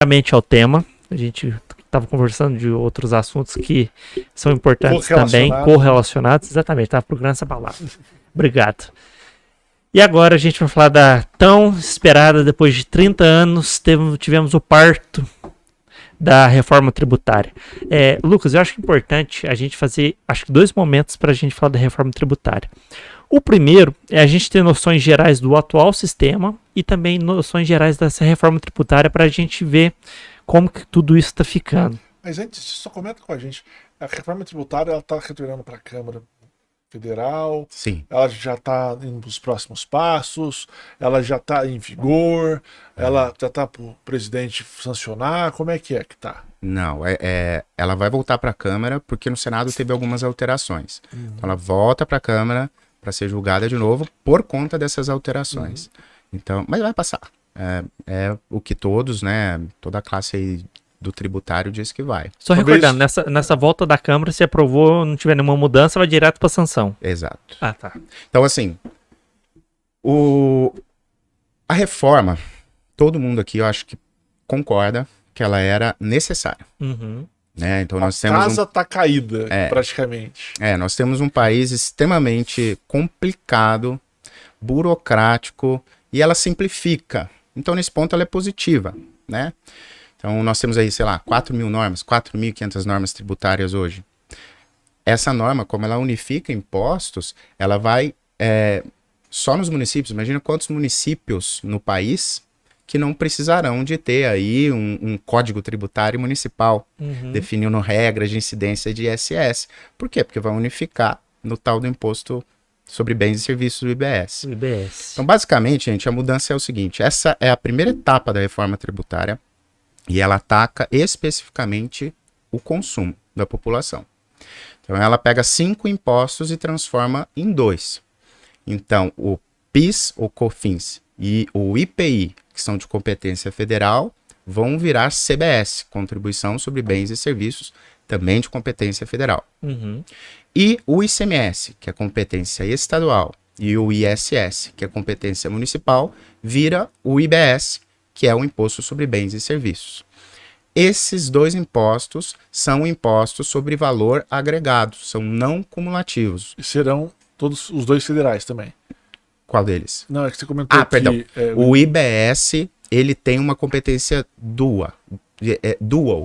Diretamente ao tema, a gente estava conversando de outros assuntos que são importantes também, correlacionados, exatamente, estava procurando essa palavra. Obrigado. E agora a gente vai falar da tão esperada, depois de 30 anos, tivemos o parto da reforma tributária. Lucas, eu acho que é importante a gente fazer, acho que 2 momentos para a gente falar da reforma tributária. O primeiro é a gente ter noções gerais do atual sistema e também noções gerais dessa reforma tributária para a gente ver como que tudo isso está ficando. Mas antes, só comenta com a gente, a reforma tributária está retornando para a Câmara Federal? Sim. Ela já está indo para os próximos passos? Ela já está em vigor? Ela já está para o presidente sancionar? Como é que está? Não, ela vai voltar para a Câmara porque no Senado teve algumas alterações. Então ela volta para a Câmara para ser julgada de novo por conta dessas alterações. Então, mas vai passar. É o que todos, né, toda a classe aí do tributário diz que vai. Só recordando, nessa volta da Câmara, se aprovou, não tiver nenhuma mudança, vai direto para sanção. Exato. Ah, tá. Então, assim, a reforma, todo mundo aqui, eu acho que concorda que ela era necessária. Né? Então, nós temos a casa está caída, praticamente. Nós temos um país extremamente complicado, burocrático, e ela simplifica. Então, nesse ponto, ela é positiva, né? Então, nós temos aí, sei lá, 4.000 normas, 4.500 normas tributárias hoje. Essa norma, como ela unifica impostos, ela vai só nos municípios. Imagina quantos municípios no país que não precisarão de ter aí um código tributário municipal, definindo regras de incidência de ISS. Por quê? Porque vai unificar no tal do imposto sobre bens e serviços do IBS. Então, basicamente, gente, a mudança é o seguinte, essa é a primeira etapa da reforma tributária e ela ataca especificamente o consumo da população. Então, ela pega 5 impostos e transforma em 2. Então, o PIS, o COFINS e o IPI, que são de competência federal, vão virar CBS, Contribuição sobre Bens e Serviços, também de competência federal. E o ICMS, que é competência estadual, e o ISS, que é competência municipal, vira o IBS, que é o Imposto sobre Bens e Serviços. Esses 2 impostos são impostos sobre valor agregado, são não cumulativos. E serão todos os 2 federais também? Qual deles? Não, é que você comentou perdão. O IBS, ele tem uma competência dual,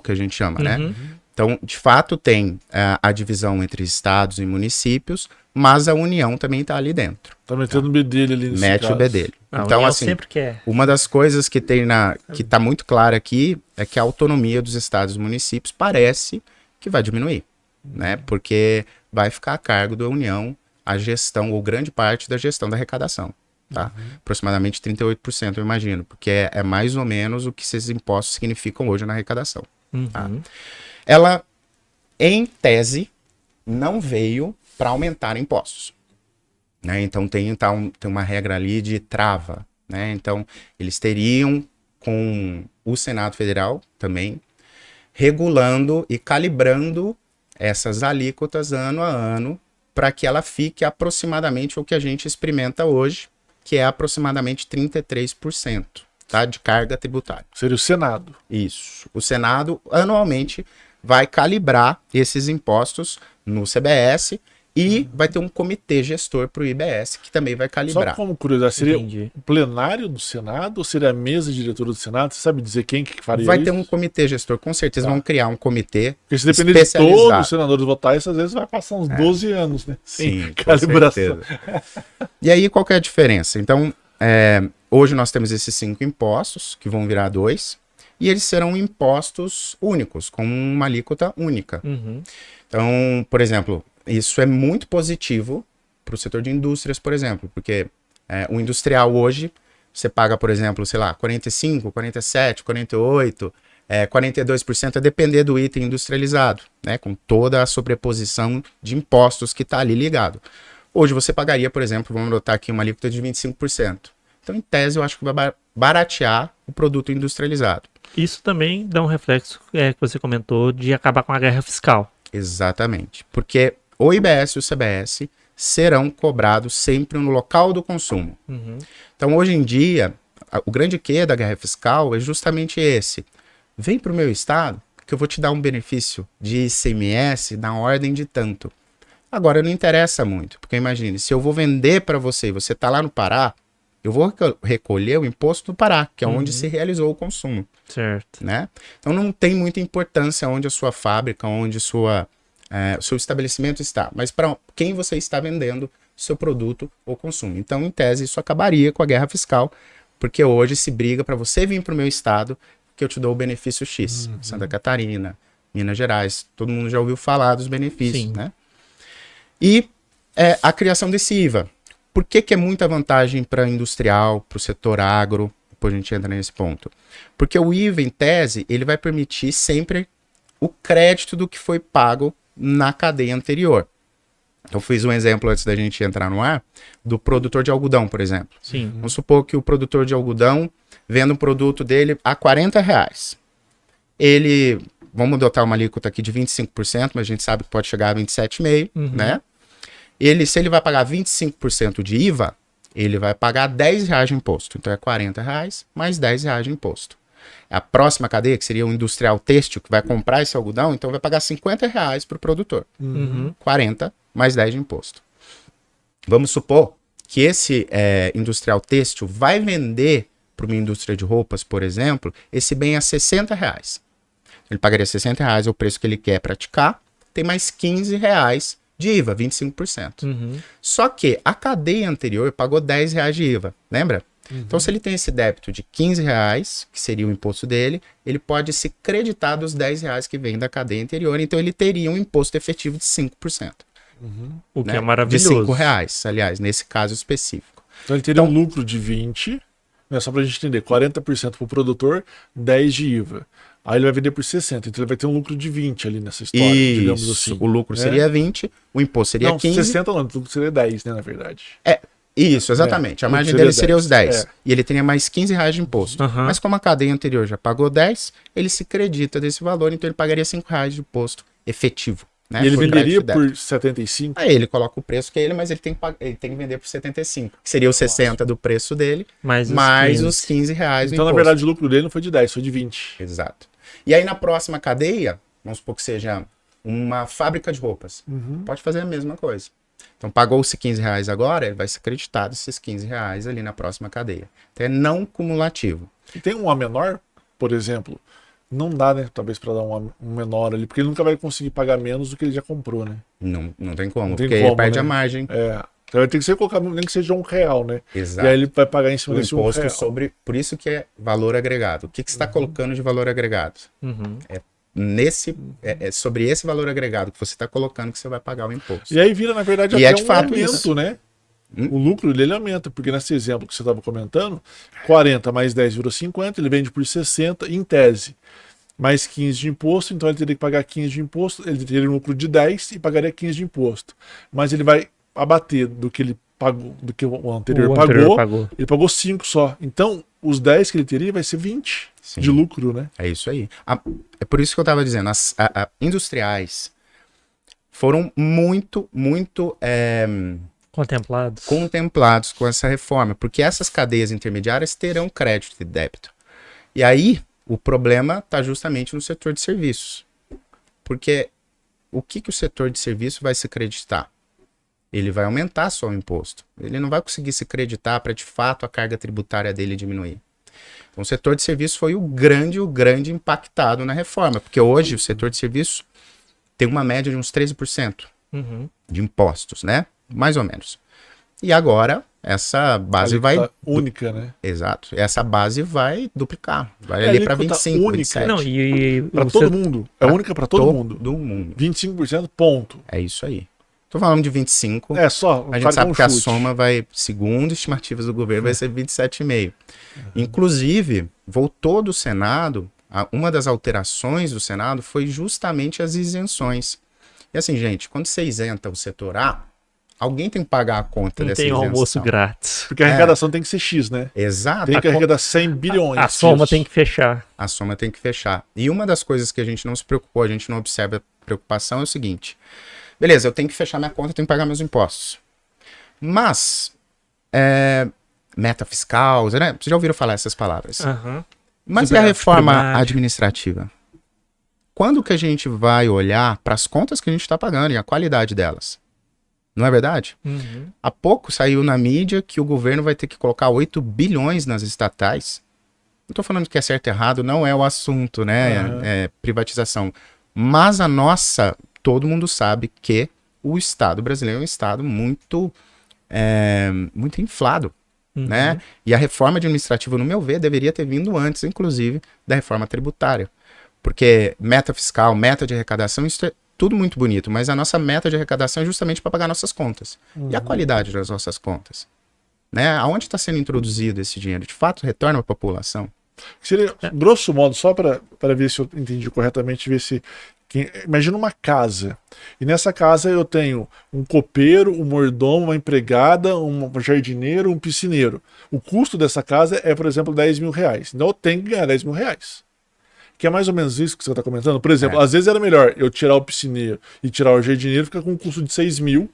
que a gente chama, né? Então, de fato, tem a divisão entre estados e municípios, mas a União também está ali dentro. Tá metendo o bedelho ali nesse Mete o bedelho. Então, assim, sempre quer. Uma das coisas que tem que está muito clara aqui é que a autonomia dos estados e municípios parece que vai diminuir, né? Porque vai ficar a cargo da União a gestão, ou grande parte da gestão da arrecadação, tá? Aproximadamente 38%, eu imagino, porque é mais ou menos o que esses impostos significam hoje na arrecadação. Tá? Ela, em tese, não veio para aumentar impostos, né? Então tem uma regra ali de trava, né? Então eles teriam, com o Senado Federal também, regulando e calibrando essas alíquotas ano a ano, para que ela fique aproximadamente o que a gente experimenta hoje, que é aproximadamente 33%, tá, de carga tributária. Seria o Senado. Isso. O Senado, anualmente, vai calibrar esses impostos no CBS e vai ter um comitê gestor para o IBS, que também vai calibrar. Só como curiosidade, seria o plenário do Senado ou seria a mesa diretora do Senado? Você sabe dizer quem que faria isso? Vai ter um comitê gestor, com certeza vão criar um comitê. Porque se depender de todos os senadores votarem, isso às vezes vai passar uns 12 anos, né? Sim, calibração. E aí, qual que é a diferença? Então, hoje nós temos esses 5 impostos, que vão virar 2, e eles serão impostos únicos, com uma alíquota única. Então, por exemplo, isso é muito positivo para o setor de indústrias, por exemplo, porque o industrial hoje, você paga, por exemplo, sei lá, 45%, 47%, 48%, 42%, a depender do item industrializado, né, com toda a sobreposição de impostos que está ali ligado. Hoje você pagaria, por exemplo, vamos adotar aqui uma alíquota de 25%. Então, em tese, eu acho que vai baratear o produto industrializado. Isso também dá um reflexo que você comentou de acabar com a guerra fiscal. Exatamente, porque o IBS e o CBS serão cobrados sempre no local do consumo. Então, hoje em dia, o grande quê da guerra fiscal é justamente esse. vem para o meu estado que eu vou te dar um benefício de ICMS na ordem de tanto. Agora não interessa muito, porque imagine, se eu vou vender para você e você está lá no Pará, eu vou recolher o imposto do Pará, que é onde se realizou o consumo. Certo. Né? Então não tem muita importância onde a sua fábrica, onde o seu estabelecimento está, mas para quem você está vendendo seu produto ou consumo. Então, em tese, isso acabaria com a guerra fiscal, porque hoje se briga para você vir para o meu estado que eu te dou o benefício X. Santa Catarina, Minas Gerais, todo mundo já ouviu falar dos benefícios, né? E a criação desse IVA. Por que é muita vantagem para industrial, para o setor agro? Depois a gente entra nesse ponto. Porque o IVA, em tese, ele vai permitir sempre o crédito do que foi pago na cadeia anterior. Eu fiz um exemplo antes da gente entrar no ar, do produtor de algodão, por exemplo. Sim. Vamos supor que o produtor de algodão venda um produto dele a R$40. Ele, vamos adotar uma alíquota aqui de 25%, mas a gente sabe que pode chegar a 27,5%, né? Se ele vai pagar 25% de IVA, ele vai pagar R$10 de imposto. Então é R$40 mais R$10 de imposto. A próxima cadeia, que seria o industrial têxtil, que vai comprar esse algodão, então vai pagar R$50 para o produtor. 40 mais 10 de imposto. Vamos supor que esse industrial têxtil vai vender para uma indústria de roupas, por exemplo, esse bem a R$60. Ele pagaria R$60, é o preço que ele quer praticar, tem mais R$15 de IVA, 25%. Só que a cadeia anterior pagou R$10 de IVA, lembra? Então, se ele tem esse débito de R$15, que seria o imposto dele, ele pode se creditar dos R$10 que vem da cadeia anterior, então ele teria um imposto efetivo de 5%. O que é maravilhoso. De R$5, aliás, nesse caso específico. Então ele teria um lucro de 20, né, só pra gente entender, 40% pro produtor, 10 de IVA. Aí ele vai vender por 60, então ele vai ter um lucro de 20 ali nessa história, digamos assim. O lucro seria 20, o imposto seria 15. 60 não, o lucro seria 10, né, na verdade. Isso, exatamente. A margem dele seria os 10. E ele teria mais R$15 de imposto. Mas como a cadeia anterior já pagou 10, ele se acredita desse valor, então ele pagaria R$5 de imposto efetivo. Né, e ele venderia por 75? Aí ele coloca o preço que é ele, mas ele tem que vender por 75. Que seria os 60 do preço dele, mais os R$15 do Então, na verdade, o lucro dele não foi de 10, foi de 20. Exato. E aí, na próxima cadeia, vamos supor que seja uma fábrica de roupas. Pode fazer a mesma coisa. Então, pagou-se R$15 agora, ele vai ser acreditado esses R$15 ali na próxima cadeia. Então, é não cumulativo. E tem um A menor, por exemplo, não dá, né, talvez para dar um menor ali, porque ele nunca vai conseguir pagar menos do que ele já comprou, né? Não tem como, não tem porque como, ele perde né? a margem. Então ele tem que ser colocado, nem que seja R$1, né? Exato. E aí ele vai pagar em cima desse imposto R$1. sobre, por isso que é valor agregado. O que você está colocando de valor agregado? É sobre esse valor agregado que você está colocando que você vai pagar o imposto. E aí vira, na verdade, e até de fato aumento, isso. Né? O lucro dele aumenta, porque nesse exemplo que você estava comentando, 40 mais 10 virou 50, ele vende por 60, em tese. Mais 15 de imposto, então ele teria que pagar 15 de imposto, ele teria um lucro de 10 e pagaria 15 de imposto. Mas ele vai abater do que ele pagou, do que o anterior pagou. Ele pagou 5 só. Então, os 10 que ele teria vai ser 20 de lucro, né? É isso aí. É por isso que eu estava dizendo, as industriais foram muito contemplados com essa reforma, porque essas cadeias intermediárias terão crédito e débito. E aí, o problema está justamente no setor de serviços. Porque o que o setor de serviço vai se creditar? Ele vai aumentar só o imposto. Ele não vai conseguir se creditar para, de fato, a carga tributária dele diminuir. Então, o setor de serviço foi o grande impactado na reforma, porque hoje o setor de serviço tem uma média de uns 13% de impostos, né? Mais ou menos. E agora, essa base vai... única, né? Exato. Essa base vai duplicar. Vai ali para 25%. Única. 27%. Não, para todo mundo. É única para todo mundo. Do mundo. 25%, ponto. É isso aí. Tô falando de 25%. É só. A gente sabe que a soma vai, segundo estimativas do governo, vai ser 27,5%. Inclusive, voltou do Senado, uma das alterações do Senado foi justamente as isenções. E assim, gente, quando você isenta o setor A, alguém tem que pagar a conta dessa isenção. Não tem almoço grátis. Porque a arrecadação tem que ser X, né? Exato. Tem que arrecadar 100 bilhões. A soma tem que fechar. A soma tem que fechar. E uma das coisas que a gente não se preocupou, a gente não observa preocupação é o seguinte. Beleza, eu tenho que fechar minha conta, eu tenho que pagar meus impostos. Mas, meta fiscal, né? Vocês já ouviram falar essas palavras? Mas e a reforma administrativa? Quando que a gente vai olhar para as contas que a gente está pagando e a qualidade delas? Não é verdade? Há pouco saiu na mídia que o governo vai ter que colocar 8 bilhões nas estatais. Não estou falando que é certo e errado, não é o assunto, né? É privatização. Mas todo mundo sabe que o Estado brasileiro é um Estado muito inflado, né? E a reforma administrativa, no meu ver, deveria ter vindo antes, inclusive, da reforma tributária. Porque meta fiscal, meta de arrecadação, isso é tudo muito bonito, mas a nossa meta de arrecadação é justamente para pagar nossas contas. E a qualidade das nossas contas? Né? Aonde está sendo introduzido esse dinheiro? De fato, retorna para a população? Seria, grosso modo, só para ver se eu entendi corretamente, ver se... Imagina uma casa, e nessa casa eu tenho um copeiro, um mordomo, uma empregada, um jardineiro, um piscineiro. O custo dessa casa é, por exemplo, 10 mil reais. Então eu tenho que ganhar 10 mil reais. Que é mais ou menos isso que você está comentando. Por exemplo, às vezes era melhor eu tirar o piscineiro e tirar o jardineiro, ficar com um custo de 6 mil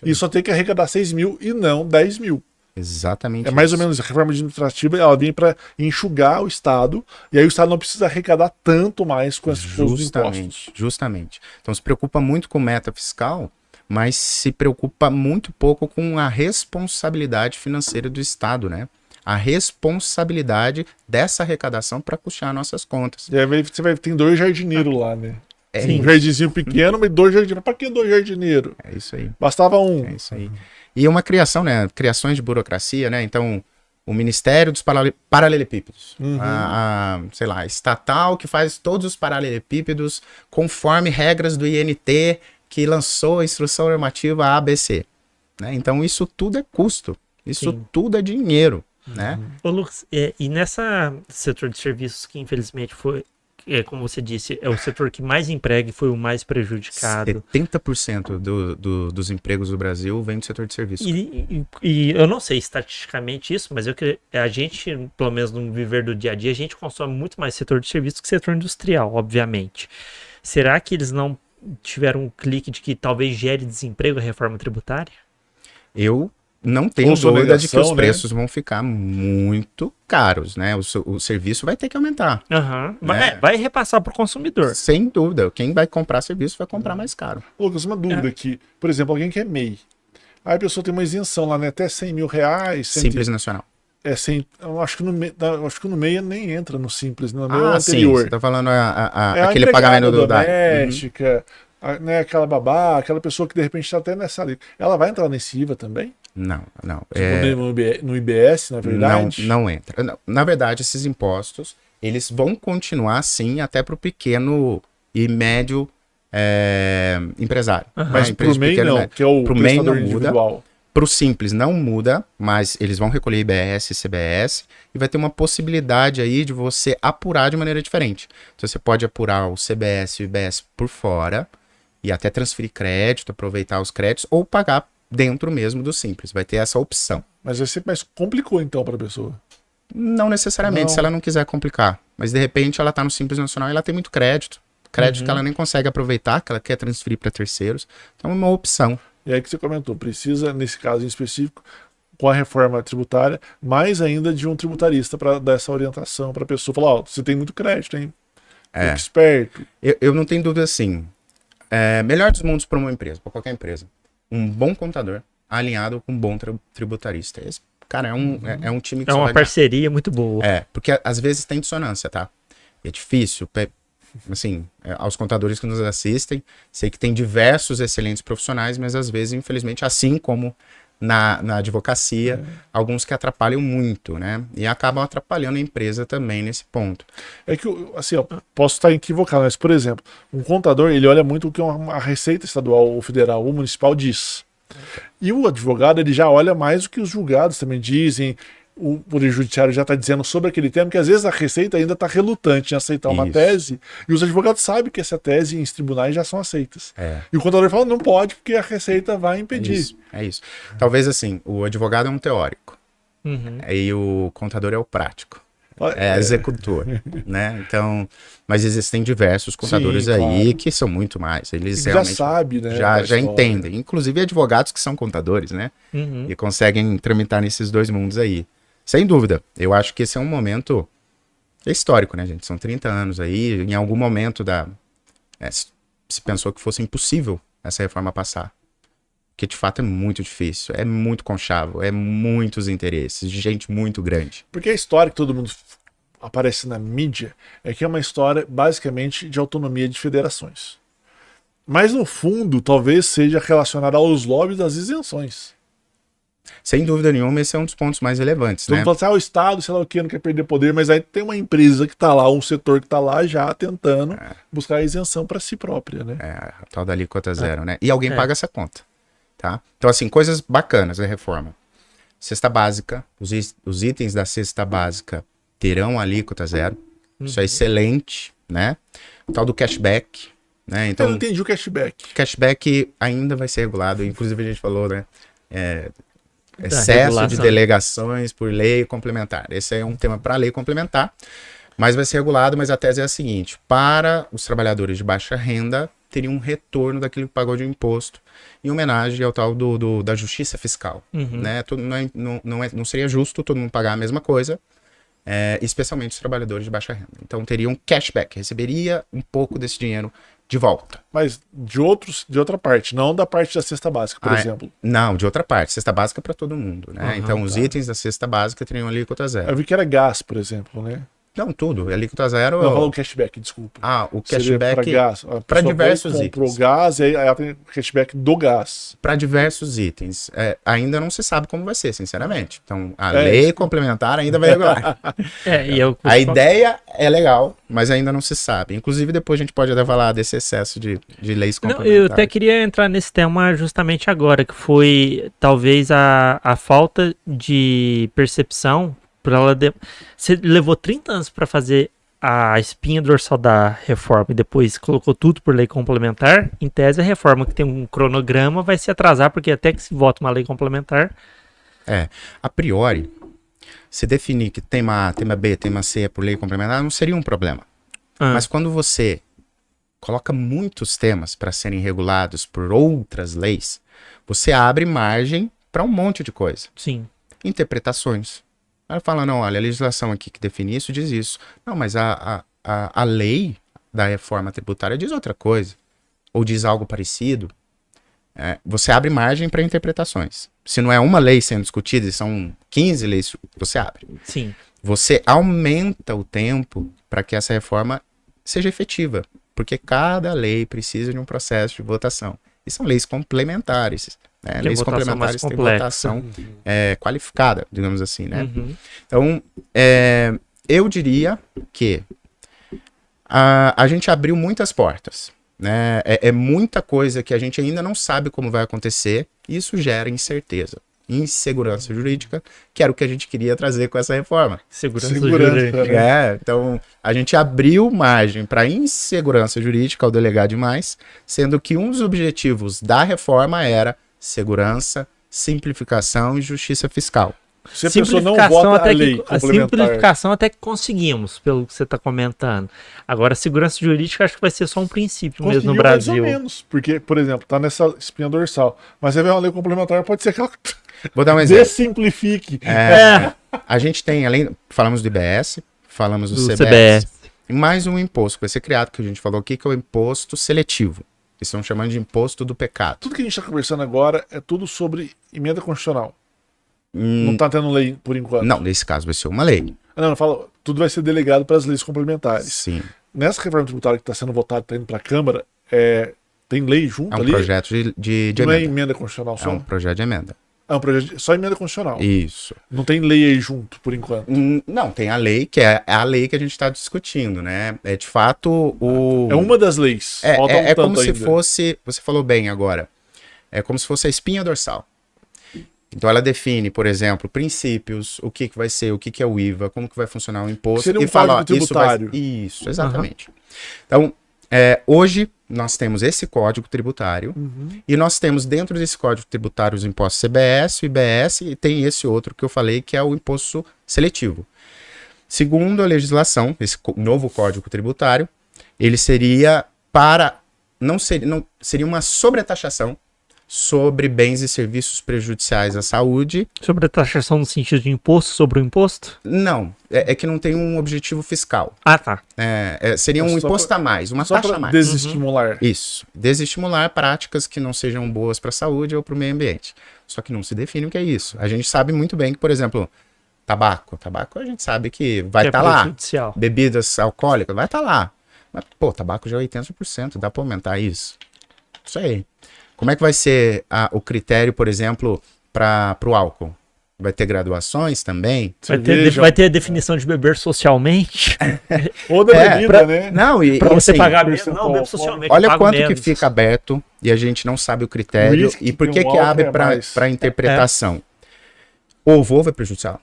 e só ter que arrecadar 6 mil e não 10 mil. Exatamente. É mais ou menos a reforma administrativa, ela vem para enxugar o Estado, e aí o Estado não precisa arrecadar tanto mais com esses impostos. Justamente. Então se preocupa muito com meta fiscal, mas se preocupa muito pouco com a responsabilidade financeira do Estado, né? A responsabilidade dessa arrecadação para custear nossas contas. E aí você tem 2 jardineiros lá, né? Sim. Um jardinzinho pequeno, mas 2 jardineiros. Para que 2 jardineiros? É isso aí. Bastava um. É isso aí. E uma criação, né? Criações de burocracia, né? Então, o Ministério dos Paralelepípedos. Sei lá, estatal que faz todos os paralelepípedos conforme regras do INT que lançou a instrução normativa ABC. Né? Então, isso tudo é custo. Isso tudo é dinheiro. Né? Ô, Lucas, e nessa setor de serviços que infelizmente foi, como você disse, é o setor que mais emprega e foi o mais prejudicado. 70% dos empregos do Brasil vem do setor de serviços. E eu não sei estatisticamente isso, mas a gente, pelo menos no viver do dia a dia, a gente consome muito mais setor de serviços que setor industrial, obviamente. Será que eles não tiveram um clique de que talvez gere desemprego a reforma tributária? Eu não tenho dúvida de que os preços vão ficar muito caros, né? O serviço vai ter que aumentar. Né? Vai repassar para o consumidor. Sem dúvida. Quem vai comprar serviço vai comprar mais caro. Lucas, uma dúvida aqui. Por exemplo, alguém que é MEI. Aí a pessoa tem uma isenção lá, né? Até 100 mil reais. Simples Nacional. Eu acho que no MEI nem entra no Simples, no meu anterior. Sim, você tá falando aquele pagamento doméstica, né, aquela babá, aquela pessoa que de repente está até nessa ali. Ela vai entrar nesse IVA também? Não. Tipo, no IBS, na verdade? Não entra. Não. Na verdade, esses impostos, eles vão continuar, sim, até para o pequeno e médio empresário. Mas para o MEI não, que é o prestador individual. Para o Simples não muda, mas eles vão recolher IBS e CBS e vai ter uma possibilidade aí de você apurar de maneira diferente. Então você pode apurar o CBS e o IBS por fora e até transferir crédito, aproveitar os créditos ou pagar dentro mesmo do Simples. Vai ter essa opção. Mas vai ser mais complicou então para a pessoa? Não necessariamente, se ela não quiser complicar. Mas de repente ela está no Simples Nacional e ela tem muito crédito. Crédito que ela nem consegue aproveitar, que ela quer transferir para terceiros. Então é uma opção. E aí que você comentou, precisa, nesse caso em específico, com a reforma tributária, mais ainda de um tributarista para dar essa orientação para a pessoa. Falar, você tem muito crédito, hein? Fique esperto. Eu não tenho dúvida assim. Melhor dos mundos para uma empresa, para qualquer empresa. Um bom contador alinhado com um bom tributarista. Esse, cara, é um time que é uma parceria muito boa. Porque às vezes tem dissonância, tá? É difícil. Assim, aos contadores que nos assistem, sei que tem diversos excelentes profissionais, mas às vezes, infelizmente, assim como na advocacia, alguns que atrapalham muito, né? E acabam atrapalhando a empresa também nesse ponto. É que, assim, posso estar equivocado, mas, por exemplo, um contador, ele olha muito o que a Receita Estadual ou Federal ou Municipal diz. E o advogado, ele já olha mais o que os julgados também dizem, o Poder Judiciário já está dizendo sobre aquele tema, que às vezes a Receita ainda está relutante em aceitar uma tese, e os advogados sabem que essa tese em tribunais já são aceitas. E o contador fala, não pode, porque a Receita vai impedir. É isso. Talvez assim, o advogado é um teórico, e o contador é o prático. Executor, né? Então, mas existem diversos contadores que são muito mais. Eles realmente já sabem, né? Já entendem. Inclusive advogados que são contadores, né? E conseguem tramitar nesses dois mundos aí. Sem dúvida, eu acho que esse é um momento É histórico, né, gente? São 30 anos aí, em algum momento se pensou que fosse impossível essa reforma passar. Porque de fato é muito difícil, é muito conchavo, é muitos interesses, de gente muito grande. Porque a história que todo mundo aparece na mídia é que é uma história basicamente de autonomia de federações. Mas no fundo, talvez seja relacionada aos lobbies das isenções. Sem dúvida nenhuma, esse é um dos pontos mais relevantes, Todo né? mundo fala assim, o Estado, sei lá o que, não quer perder poder, mas aí tem uma empresa que está lá, um setor que está lá já tentando buscar a isenção para si própria, né? A tal da alíquota zero, né? E alguém paga essa conta, tá? Então, assim, coisas bacanas da reforma. Cesta básica, os itens da cesta básica terão alíquota zero. Isso é excelente, né? O tal do cashback, né? Então, eu não entendi o cashback. Cashback ainda vai ser regulado, inclusive a gente falou, né? Excesso de delegações por lei complementar. Esse é um tema para lei complementar, mas vai ser regulado, mas a tese é a seguinte: para os trabalhadores de baixa renda, teria um retorno daquilo que pagou de imposto, em homenagem ao tal da justiça fiscal. Né? Não seria justo todo mundo pagar a mesma coisa, especialmente os trabalhadores de baixa renda. Então teria um cashback, receberia um pouco desse dinheiro de volta. Mas de outra parte, não da parte da cesta básica, por exemplo. Não, de outra parte. Cesta básica para todo mundo, né? Então os itens da cesta básica teriam alíquota zero. Eu vi que era gás, por exemplo, né? Não, tudo. Alíquota zero... Não, falou o cashback, desculpa. O cashback... Para gás. Para diversos itens. Comprou gás e aí ela tem o cashback do gás. Para diversos itens. Ainda não se sabe como vai ser, sinceramente. Então, a lei complementar ainda vai regular. A ideia é legal, mas ainda não se sabe. Inclusive, depois a gente pode até falar desse excesso de leis complementares. Eu até queria entrar nesse tema justamente agora, que foi talvez a falta de percepção. Você levou 30 anos para fazer a espinha dorsal da reforma e depois colocou tudo por lei complementar. Em tese, a reforma que tem um cronograma vai se atrasar, porque até que se vota uma lei complementar. A priori, se definir que tema A, tema B, tema C é por lei complementar, não seria um problema. Mas quando você coloca muitos temas para serem regulados por outras leis, você abre margem para um monte de coisa. Sim. Interpretações. Ela fala, não, olha, a legislação aqui que define isso diz isso. Não, mas a lei da reforma tributária diz outra coisa. Ou diz algo parecido. Você abre margem para interpretações. Se não é uma lei sendo discutida e são 15 leis, você abre. Sim. Você aumenta o tempo para que essa reforma seja efetiva. Porque cada lei precisa de um processo de votação. E são leis complementares. Leis complementares têm votação qualificada, digamos assim, né? Então, eu diria que a gente abriu muitas portas, né? É muita coisa que a gente ainda não sabe como vai acontecer, e isso gera incerteza, insegurança jurídica, que era o que a gente queria trazer com essa reforma. Segurança jurídica. Né? Então, a gente abriu margem para insegurança jurídica ao delegar demais, sendo que um dos objetivos da reforma era segurança, simplificação e justiça fiscal. Se a pessoa não vota a lei a simplificação até que conseguimos, pelo que você está comentando. Agora, a segurança jurídica acho que vai ser só um princípio mesmo no Brasil. Mais ou menos, porque, por exemplo, tá nessa espinha dorsal, mas se tiver uma lei complementar, pode ser que ela Vou dar um exemplo. Dessimplifique. A gente tem, falamos do IBS, falamos do CBS. E mais um imposto que vai ser criado, que a gente falou aqui, que é o imposto seletivo. Que estão chamando de imposto do pecado. Tudo que a gente está conversando agora é tudo sobre emenda constitucional. Não está tendo lei por enquanto. Não, nesse caso vai ser uma lei. Não, falo, tudo vai ser delegado para as leis complementares. Sim. Nessa reforma tributária que está sendo votada, está indo para a Câmara, tem lei junto ali? É um projeto de não emenda. É emenda constitucional só? É um projeto de emenda. É um projeto só emenda constitucional. Isso. Não tem lei aí junto, por enquanto. Não, tem a lei, que é a lei que a gente está discutindo, né? É de fato o... É uma das leis. É como se fosse... Você falou bem agora. É como se fosse a espinha dorsal. Então ela define, por exemplo, princípios, o que vai ser, o que é o IVA, como que vai funcionar o imposto. Seria um código tributário. Isso, exatamente. Então, hoje nós temos esse código tributário e nós temos dentro desse código tributário os impostos CBS, o IBS e tem esse outro que eu falei que é o imposto seletivo. Segundo a legislação, esse novo código tributário, ele seria seria uma sobretaxação sobre bens e serviços prejudiciais à saúde. Sobre a taxação no sentido de imposto sobre o imposto? Não, é que não tem um objetivo fiscal. Ah, tá. Seria um imposto a mais, uma taxa a mais. Desestimular. Isso, desestimular práticas que não sejam boas para a saúde ou para o meio ambiente. Só que não se define o que é isso. A gente sabe muito bem que, por exemplo, tabaco a gente sabe que vai estar lá. Bebidas alcoólicas, vai estar lá. Mas, pô, tabaco já é 80%, dá para aumentar isso? Isso aí. Como é que vai ser o critério, por exemplo, para o álcool? Vai ter graduações também? Vai ter a definição de beber socialmente? Ou da bebida, né? Não, para você assim, pagar menos, não, bebe socialmente. Olha quanto menos. Que fica aberto e a gente não sabe o critério. E por que abre para interpretação? Ovo é prejudicial.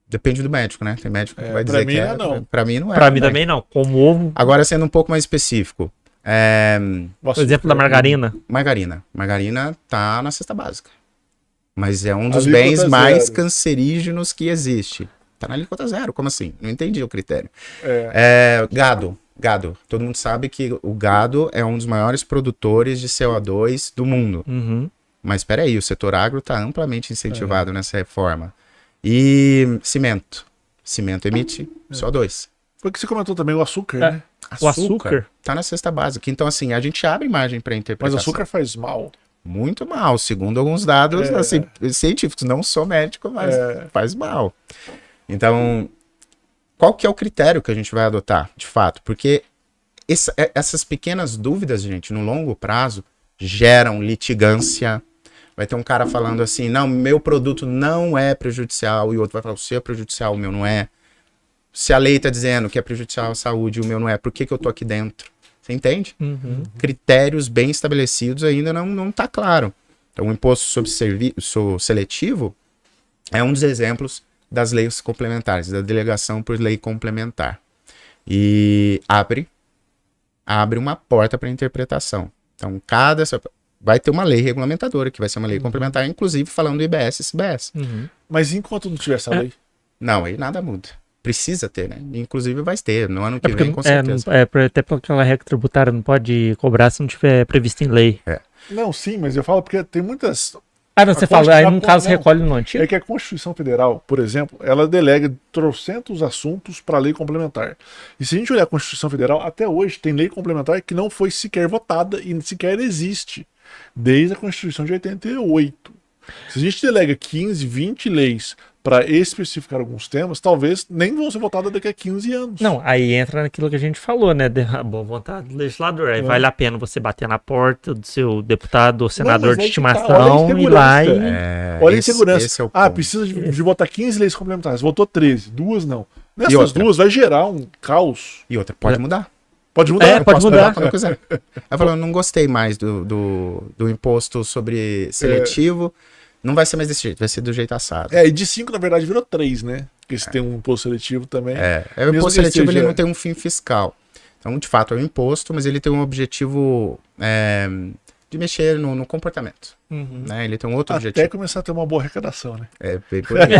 Depende do médico, né? Tem médico que vai dizer que é. Para mim não é. Para mim também não. Como ovo. Agora, sendo um pouco mais específico. Por exemplo da margarina. Margarina tá na cesta básica. Mas é um dos bens mais cancerígenos que existe. Tá na alíquota zero. Como assim? Não entendi o critério. Gado. Todo mundo sabe que o gado é um dos maiores produtores de CO2 do mundo. Uhum. Mas espera aí, o setor agro está amplamente incentivado nessa reforma. E cimento. Cimento emite CO2. Foi o que você comentou também, o açúcar, né? O açúcar tá na cesta básica. Então, assim, a gente abre margem para interpretação. Mas o açúcar faz mal. Muito mal, segundo alguns dados assim, científicos. Não sou médico, mas faz mal. Então, qual que é o critério que a gente vai adotar, de fato? Porque essas pequenas dúvidas, gente, no longo prazo, geram litigância. Vai ter um cara falando assim, não, meu produto não é prejudicial, e o outro vai falar, o seu é prejudicial, o meu não é. Se a lei está dizendo que é prejudicial à saúde e o meu não é, por que eu tô aqui dentro? Você entende? Uhum. Critérios bem estabelecidos ainda não tá claro. Então, o imposto sobre serviço seletivo é um dos exemplos das leis complementares, da delegação por lei complementar. E abre uma porta para interpretação. Então, vai ter uma lei regulamentadora, que vai ser uma lei complementar, inclusive falando do IBS e CBS. Uhum. Mas enquanto não tiver essa lei? Não, aí nada muda. Precisa ter, né? Inclusive vai ter, no ano que vem, com certeza. Até porque aquela regra tributária não pode cobrar se não tiver previsto em lei. Não, sim, mas eu falo porque tem muitas... Não, você fala, aí no caso recolhe no antigo. É que a Constituição Federal, por exemplo, ela delega trocentos assuntos para lei complementar. E se a gente olhar a Constituição Federal, até hoje tem lei complementar que não foi sequer votada e sequer existe, desde a Constituição de 88. Se a gente delega 15, 20 leis para especificar alguns temas, talvez nem vão ser votadas daqui a 15 anos. Não, aí entra naquilo que a gente falou, né? Boa vontade do legislador. Aí vale a pena você bater na porta do seu deputado ou senador de estimação e lá e... Olha a insegurança. Precisa de votar 15 leis complementares. Votou 13, 2 não. Nessas 2 vai gerar um caos. E outra, pode mudar. Pode mudar. Pode mudar. Quando eu quiser. Eu falo, não gostei mais do imposto sobre seletivo. Não vai ser mais desse jeito, vai ser do jeito assado. E de 5, na verdade, virou 3, né? Porque se tem um imposto seletivo também. O imposto seletivo ele não tem um fim fiscal. Então, de fato, é um imposto, mas ele tem um objetivo de mexer no comportamento. Uhum. Né? Ele tem um outro objetivo. Até começar a ter uma boa arrecadação, né? Bem por aí.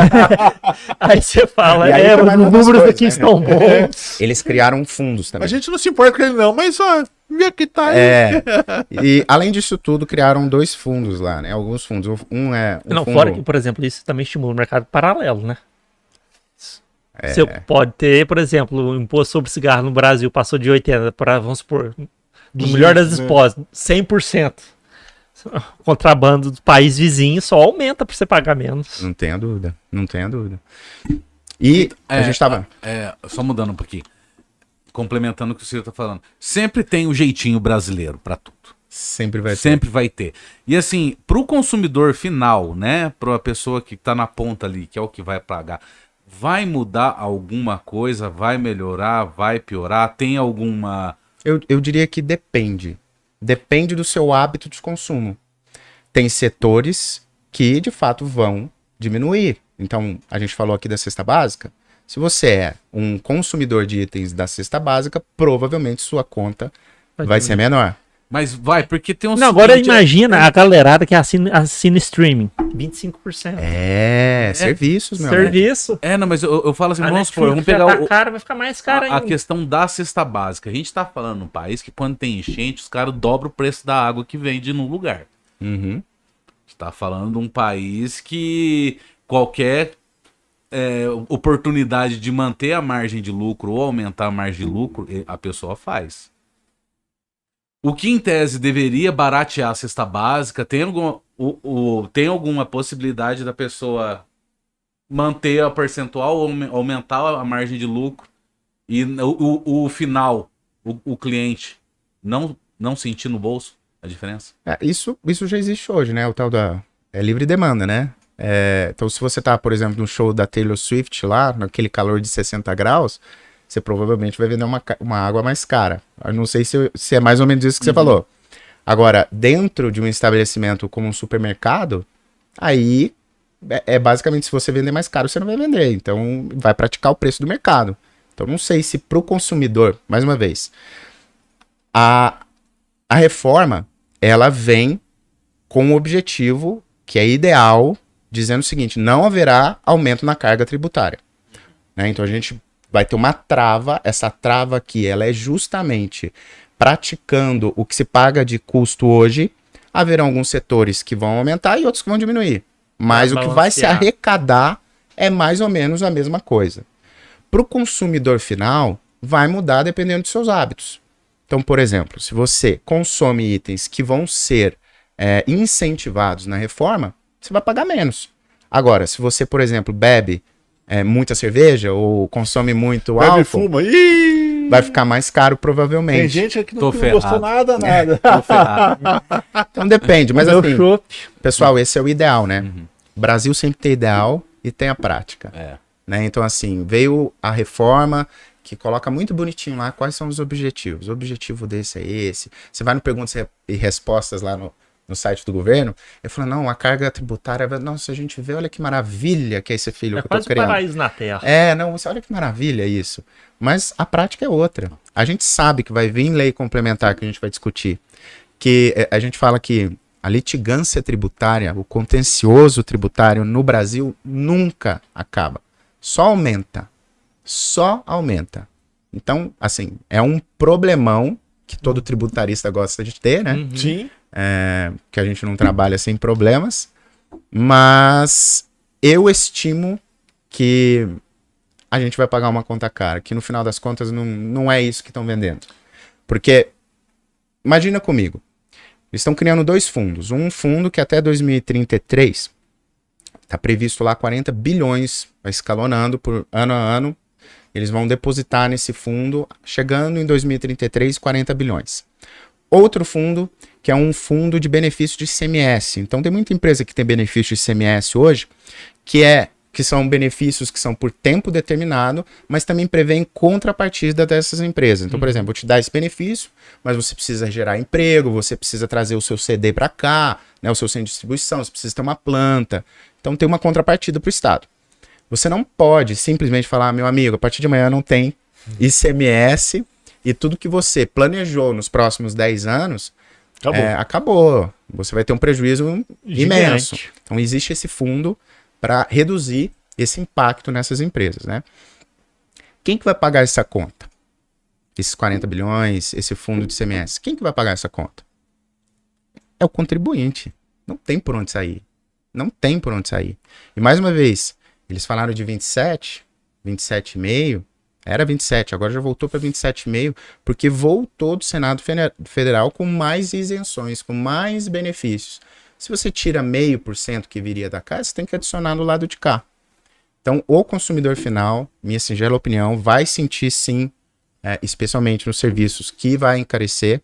Aí você fala, os números aqui estão bons. Eles criaram fundos também. A gente não se importa com ele não, mas vê que tá aí. E além disso tudo, criaram 2 fundos lá, né? Alguns fundos. Um é não, fundo... fora que, por exemplo, isso também estimula o mercado paralelo, né? Você pode ter, por exemplo, o imposto sobre cigarro no Brasil passou de 80% para, vamos supor, no melhor das hipóteses, 100%. O contrabando do país vizinho só aumenta para você pagar menos. Não tenha dúvida. E a gente tava... Só mudando um pouquinho. Complementando o que o senhor está falando. Sempre tem o jeitinho brasileiro para tudo. Sempre vai ter. E assim, para o consumidor final, né? Para a pessoa que está na ponta ali, que é o que vai pagar, vai mudar alguma coisa? Vai melhorar? Vai piorar? Tem alguma... Eu diria que depende. Depende do seu hábito de consumo. Tem setores que, de fato, vão diminuir. Então, a gente falou aqui da cesta básica. Se você é um consumidor de itens da cesta básica, provavelmente sua conta vai ser menor. Mas porque tem um... Não, agora imagina a galerada que assina streaming. 25%. Serviços, meu Serviço. Não, mas eu falo assim, vamos supor, vamos pegar caro, vai ficar mais caro ainda. A questão da cesta básica. A gente tá falando num país que quando tem enchente, os caras dobram o preço da água que vende no lugar. Uhum. Você tá falando de um país que qualquer oportunidade de manter a margem de lucro ou aumentar a margem de lucro, a pessoa faz. O que em tese deveria baratear a cesta básica, tem alguma possibilidade da pessoa manter a percentual ou aumentar a margem de lucro e o final, o cliente, não sentir no bolso a diferença? Isso já existe hoje, né? O tal da livre demanda, né? Então, se você tá, por exemplo, no show da Taylor Swift lá, naquele calor de 60 graus, você provavelmente vai vender uma água mais cara. Eu não sei se é mais ou menos isso que você falou. Agora, dentro de um estabelecimento como um supermercado, aí basicamente, se você vender mais caro, você não vai vender. Então, vai praticar o preço do mercado. Então, não sei se para o consumidor, mais uma vez, a reforma, ela vem com o objetivo que é ideal, dizendo o seguinte, não haverá aumento na carga tributária. Né? Então, a gente vai ter uma trava, essa trava aqui, ela é justamente praticando o que se paga de custo hoje, haverão alguns setores que vão aumentar e outros que vão diminuir. Mas o que vai se arrecadar é mais ou menos a mesma coisa. Para o consumidor final, vai mudar dependendo dos seus hábitos. Então, por exemplo, se você consome itens que vão ser incentivados na reforma, você vai pagar menos. Agora, se você, por exemplo, bebe muita cerveja ou consome muito álcool, fuma. vai ficar mais caro provavelmente. Tem gente aqui que não gostou nada. Tô ferrado. Então depende, mas assim, pessoal, esse é o ideal, né? O Brasil sempre tem ideal e tem a prática. Né? Então assim, veio a reforma que coloca muito bonitinho lá quais são os objetivos. O objetivo desse é esse. Você vai no perguntas e respostas lá no site do governo, eu falo, não, a carga tributária, nossa, a gente vê, olha que maravilha que é esse filho que eu tô criando. É quase paraíso na Terra. Não, olha que maravilha isso. Mas a prática é outra. A gente sabe que vai vir lei complementar que a gente vai discutir, que a gente fala que a litigância tributária, o contencioso tributário no Brasil nunca acaba. Só aumenta. Só aumenta. Então, assim, é um problemão que todo tributarista gosta de ter, né? Uhum. Sim. Que a gente não trabalha sem problemas, mas eu estimo que a gente vai pagar uma conta cara, que no final das contas não é isso que estão vendendo. Porque, imagina comigo, eles estão criando dois fundos. Um fundo que até 2033 está previsto lá 40 bilhões, vai escalonando por ano a ano, eles vão depositar nesse fundo, chegando em 2033, 40 bilhões. Outro fundo, que é um fundo de benefício de ICMS. Então, tem muita empresa que tem benefício de ICMS hoje, que são benefícios que são por tempo determinado, mas também prevêem contrapartida dessas empresas. Então, por exemplo, vou te dar esse benefício, mas você precisa gerar emprego, você precisa trazer o seu CD para cá, né, o seu centro de distribuição, você precisa ter uma planta. Então, tem uma contrapartida para o Estado. Você não pode simplesmente falar, meu amigo, a partir de amanhã não tem ICMS e tudo que você planejou nos próximos 10 anos, acabou. Você vai ter um prejuízo imenso. Então, existe esse fundo para reduzir esse impacto nessas empresas, né? Quem que vai pagar essa conta? Esses 40 bilhões, esse fundo de ICMS. Quem que vai pagar essa conta? É o contribuinte. Não tem por onde sair. Não tem por onde sair. E mais uma vez, eles falaram de 27,5%. Era 27, agora já voltou para 27,5%, porque voltou do Senado Federal com mais isenções, com mais benefícios. Se você tira 0,5% que viria da cá, você tem que adicionar no lado de cá. Então, o consumidor final, minha singela opinião, vai sentir sim, especialmente nos serviços, que vai encarecer,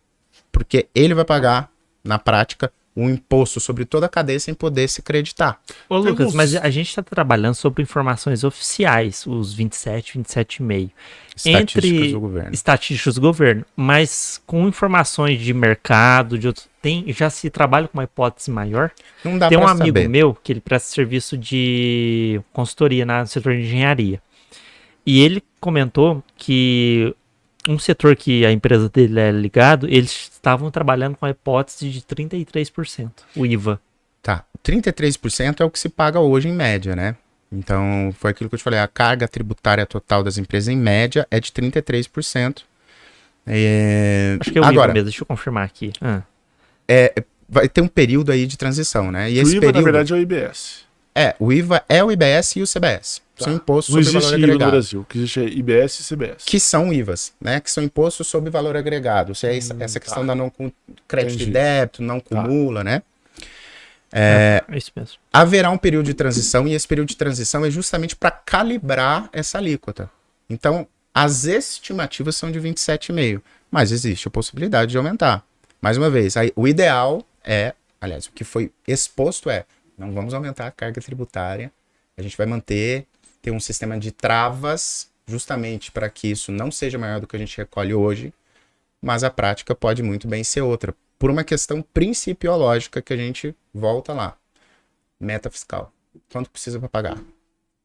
porque ele vai pagar, na prática, um imposto sobre toda a cadeia sem poder se creditar. Ô Lucas, mas a gente está trabalhando sobre informações oficiais, os 27, 27,5. Estatísticas do governo. Estatísticas do governo, mas com informações de mercado, de outros, já se trabalha com uma hipótese maior? Não dá Tem um pra amigo saber. meu que ele presta serviço de consultoria no setor de engenharia. E ele comentou que um setor que a empresa dele é ligado, eles estavam trabalhando com a hipótese de 33%, o IVA. Tá, 33% é o que se paga hoje em média, né? Então, foi aquilo que eu te falei, a carga tributária total das empresas em média é de 33%. Acho que é o IVA mesmo, deixa eu confirmar aqui. vai ter um período aí de transição, né? E esse o IVA, período, na verdade, é o IBS. o IVA é o IBS e o CBS. Tá. São impostos Não sobre existe valor IVA no agregado. Brasil. O que existe é IBS e CBS. Que são IVAs, né? Que são impostos sobre valor agregado. Se é essa questão da crédito Entendi. de débito, não cumula, né? É isso mesmo. Haverá um período de transição e esse período de transição é justamente para calibrar essa alíquota. Então, as estimativas são de 27,5%, mas existe a possibilidade de aumentar. Mais uma vez, aí, o ideal aliás, o que foi exposto não vamos aumentar a carga tributária, a gente vai ter um sistema de travas justamente para que isso não seja maior do que a gente recolhe hoje, mas a prática pode muito bem ser outra, por uma questão principiológica que a gente volta lá. Meta fiscal. Quanto precisa para pagar?